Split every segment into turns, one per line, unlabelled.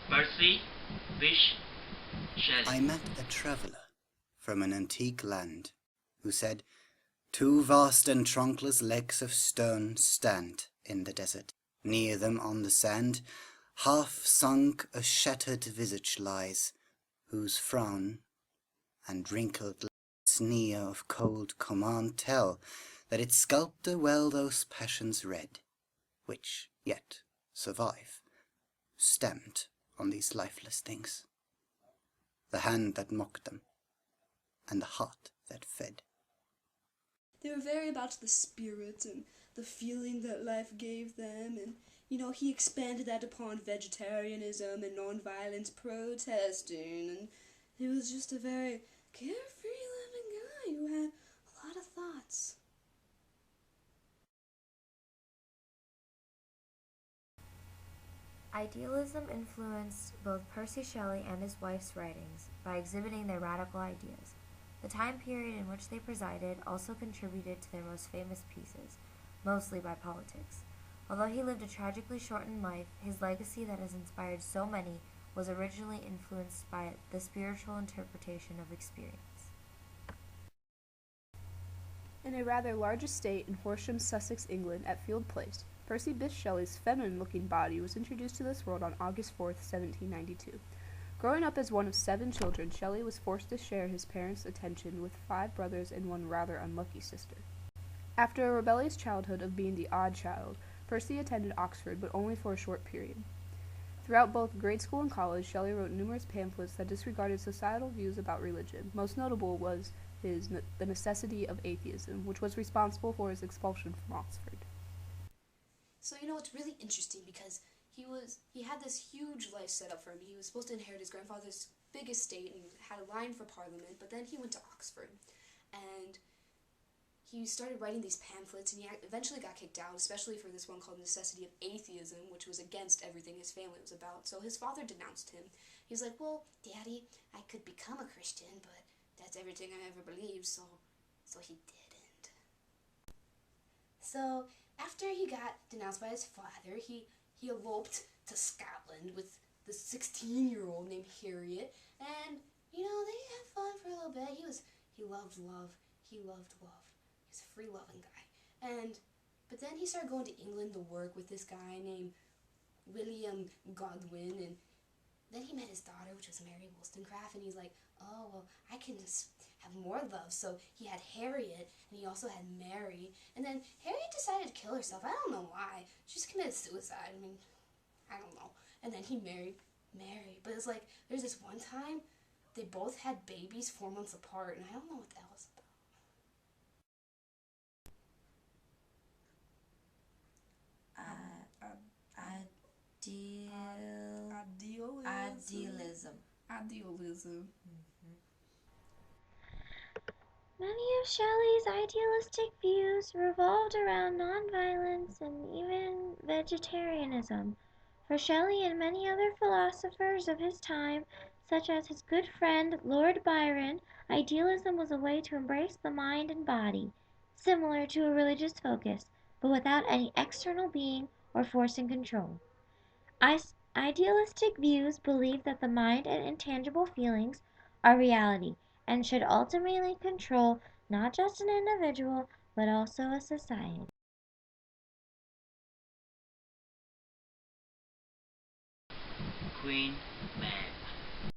Percy Bysshe Shelley.
I met a traveller from an antique land, who said, "Two vast and trunkless legs of stone stand in the desert. Near them on the sand, half sunk a shattered visage lies, whose frown and wrinkled sneer of cold command tell that its sculptor well those passions read, which yet survive, stamped on these lifeless things. The hand that mocked them, and the heart that fed."
They were very about the spirit and the feeling that life gave them, and he expanded that upon vegetarianism and nonviolence protesting, and he was just a very carefree living guy who had a lot of thoughts.
Idealism influenced both Percy Shelley and his wife's writings by exhibiting their radical ideas. The time period in which they presided also contributed to their most famous pieces, mostly by politics. Although he lived a tragically shortened life, his legacy that has inspired so many was originally influenced by the spiritual interpretation of experience.
In a rather large estate in Horsham, Sussex, England, at Field Place, Percy Bysshe Shelley's feminine-looking body was introduced to this world on August 4th, 1792. Growing up as one of 7 children, Shelley was forced to share his parents' attention with 5 brothers and one rather unlucky sister. After a rebellious childhood of being the odd child, Percy attended Oxford, but only for a short period. Throughout both grade school and college, Shelley wrote numerous pamphlets that disregarded societal views about religion. Most notable was The Necessity of Atheism, which was responsible for his expulsion from Oxford.
So it's really interesting because he had this huge life set up for him. He was supposed to inherit his grandfather's big estate and had a line for Parliament, but then he went to Oxford, and he started writing these pamphlets, and he eventually got kicked out, especially for this one called Necessity of Atheism, which was against everything his family was about. So his father denounced him. He was like, "Well, Daddy, I could become a Christian, but that's everything I ever believed, so he didn't." So after he got denounced by his father, he eloped to Scotland with the 16-year-old named Harriet, and they had fun for a little bit. He loved love. He loved love. He was a free-loving guy. But then he started going to England to work with this guy named William Godwin, and then he met his daughter, which was Mary Wollstonecraft, and he's like, "Oh, well, I can just have more love." So he had Harriet, and he also had Mary, and then Harriet decided to kill herself. I don't know why. She just committed suicide. I mean, I don't know. And then he married Mary. But it's like, there's this one time, they both had babies 4 months apart, and I don't know what that was about. Idealism.
Many of Shelley's idealistic views revolved around nonviolence and even vegetarianism. For Shelley and many other philosophers of his time, such as his good friend Lord Byron, idealism was a way to embrace the mind and body, similar to a religious focus, but without any external being or forcing control. Idealistic views believe that the mind and intangible feelings are reality and should ultimately control not just an individual but also a society.
Queen Mab.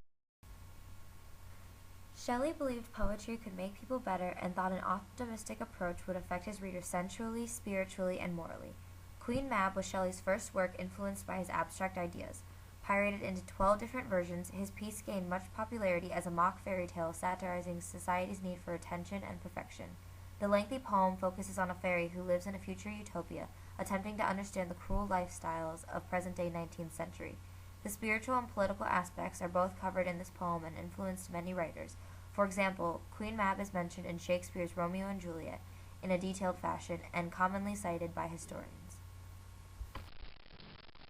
Shelley believed poetry could make people better and thought an optimistic approach would affect his readers sensually, spiritually, and morally. Queen Mab was Shelley's first work influenced by his abstract ideas. Pirated into 12 different versions, his piece gained much popularity as a mock fairy tale satirizing society's need for attention and perfection. The lengthy poem focuses on a fairy who lives in a future utopia, attempting to understand the cruel lifestyles of present-day 19th century. The spiritual and political aspects are both covered in this poem and influenced many writers. For example, Queen Mab is mentioned in Shakespeare's Romeo and Juliet in a detailed fashion and commonly cited by historians.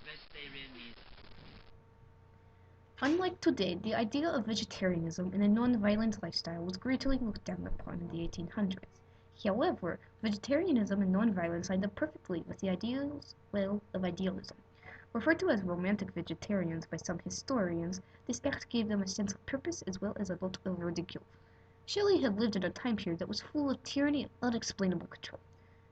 Vegetarianism.
Unlike today, the idea of vegetarianism and a non-violent lifestyle was greatly looked down upon in the 1800s. However, vegetarianism and non-violence lined up perfectly with the ideals, of idealism. Referred to as romantic vegetarians by some historians, this act gave them a sense of purpose as well as a lot of ridicule. Shelley had lived in a time period that was full of tyranny and unexplainable control.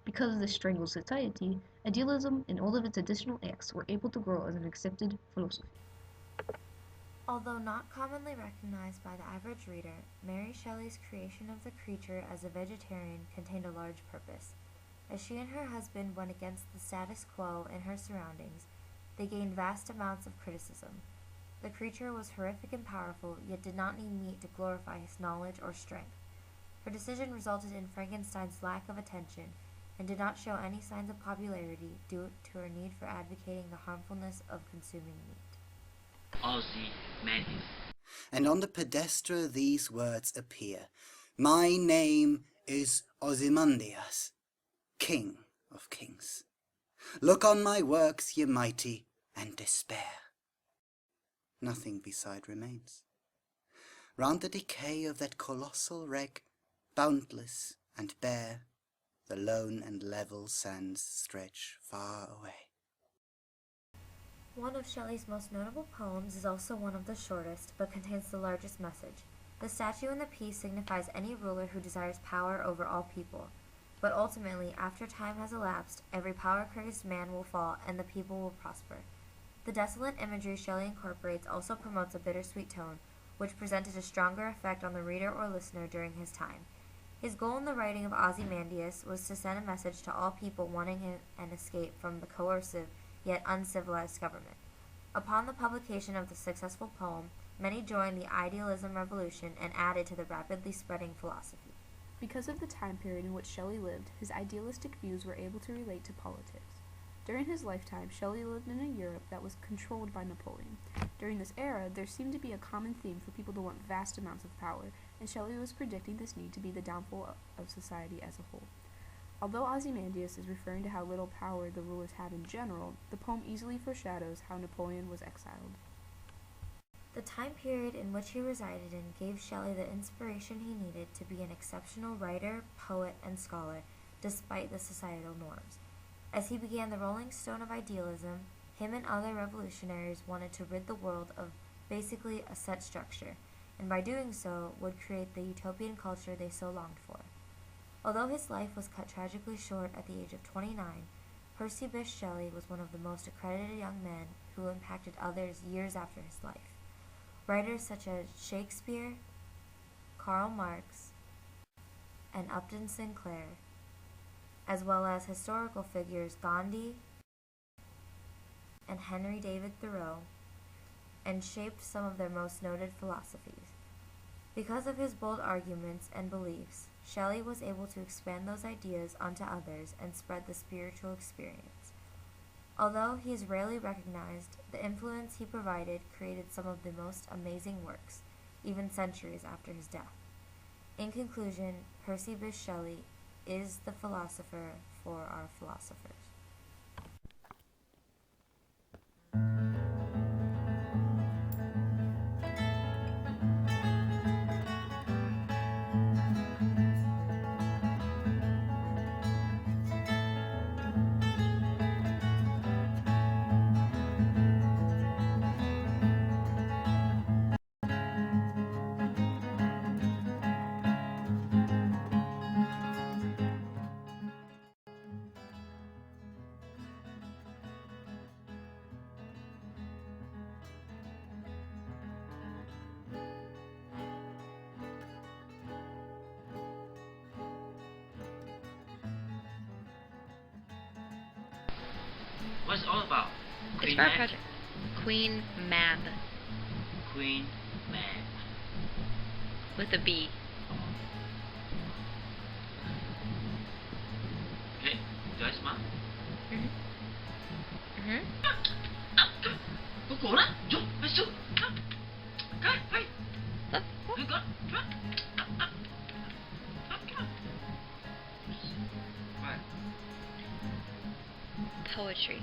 Because of this strangled society, idealism and all of its additional acts were able to grow as an accepted philosophy.
Although not commonly recognized by the average reader, Mary Shelley's creation of the creature as a vegetarian contained a large purpose. As she and her husband went against the status quo in her surroundings, they gained vast amounts of criticism. The creature was horrific and powerful, yet did not need meat to glorify his knowledge or strength. Her decision resulted in Frankenstein's lack of attention and did not show any signs of popularity due to her need for advocating the harmfulness of consuming meat.
Ozymandias.
And on the pedestal these words appear: My name is Ozymandias, King of Kings. Look on my works, ye mighty, and despair. Nothing beside remains. Round the decay of that colossal wreck, boundless and bare, the lone and level sands stretch far away.
One of Shelley's most notable poems is also one of the shortest, but contains the largest message. The statue in the piece signifies any ruler who desires power over all people. But ultimately, after time has elapsed, every power-crazed man will fall, and the people will prosper. The desolate imagery Shelley incorporates also promotes a bittersweet tone, which presented a stronger effect on the reader or listener during his time. His goal in the writing of Ozymandias was to send a message to all people wanting an escape from the coercive yet uncivilized government. Upon the publication of the successful poem, many joined the idealism revolution and added to the rapidly spreading philosophy.
Because of the time period in which Shelley lived, his idealistic views were able to relate to politics. During his lifetime, Shelley lived in a Europe that was controlled by Napoleon. During this era, there seemed to be a common theme for people to want vast amounts of power, and Shelley was predicting this need to be the downfall of society as a whole. Although Ozymandias is referring to how little power the rulers had in general, the poem easily foreshadows how Napoleon was exiled.
The time period in which he resided in gave Shelley the inspiration he needed to be an exceptional writer, poet, and scholar, despite the societal norms. As he began the rolling stone of idealism, him and other revolutionaries wanted to rid the world of basically a set structure, and by doing so would create the utopian culture they so longed for. Although his life was cut tragically short at the age of 29, Percy Bysshe Shelley was one of the most accredited young men who impacted others years after his life. Writers such as Shakespeare, Karl Marx, and Upton Sinclair, as well as historical figures Gandhi and Henry David Thoreau, and shaped some of their most noted philosophies. Because of his bold arguments and beliefs, Shelley was able to expand those ideas onto others and spread the spiritual experience. Although he is rarely recognized, the influence he provided created some of the most amazing works, even centuries after his death. In conclusion, Percy Bysshe Shelley is the philosopher for our philosophers.
What's it all about?
It's
Queen
for our
Mab?
project. Queen Mab
Queen Mab.
with a B.
Okay, do I smile?
Mhm.
Cô cổ đó, vô, phải xuống. Cái, phải.
Look.
Good, good. Right.
Poetry.